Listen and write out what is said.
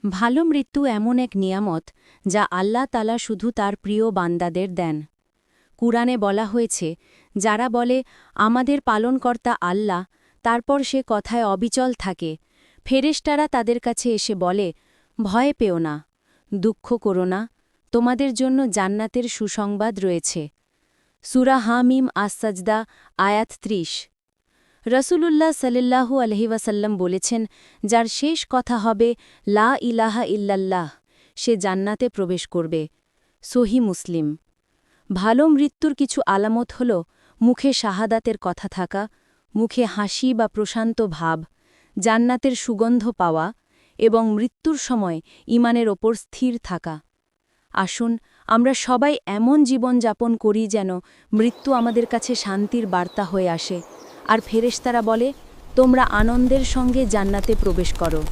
ভালো মৃত্যু এমন এক নিয়ামত যা আল্লাহ তাআলা শুধু তার প্রিয় বান্দাদের দেন। কুরআনে বলা হয়েছে, যারা বলে আমাদের পালনকর্তা আল্লাহ, তারপর সে কথায় অবিচল থাকে, ফেরেশতারা তাদের কাছে এসে বলে, ভয় পেও না, দুঃখ করো না, তোমাদের জন্য জান্নাতের সুসংবাদ রয়েছে। সূরা হামিম আস-সাজদা আয়াত ৩০। রসূলুল্লাহ সাল্লাল্লাহু আলাইহি ওয়াসাল্লাম বলেছেন, যার শেষ কথা হবে লা ইলাহা ইল্লাল্লাহ, সে জান্নাতে প্রবেশ করবে। সহিহ মুসলিম। ভালো মৃত্যুর কিছু আলামত হল মুখে শাহাদাতের কথা থাকা, মুখে হাসি বা প্রশান্ত ভাব, জান্নাতের সুগন্ধ পাওয়া এবং মৃত্যুর সময় ঈমানের ওপর স্থির থাকা। আসুন আমরা সবাই এমন জীবন যাপন করি যেন মৃত্যু আমাদের কাছে শান্তির বার্তা হয়ে আসে, আর ফেরেশতারা বলে, তোমরা আনন্দের সঙ্গে জান্নাতে প্রবেশ করো।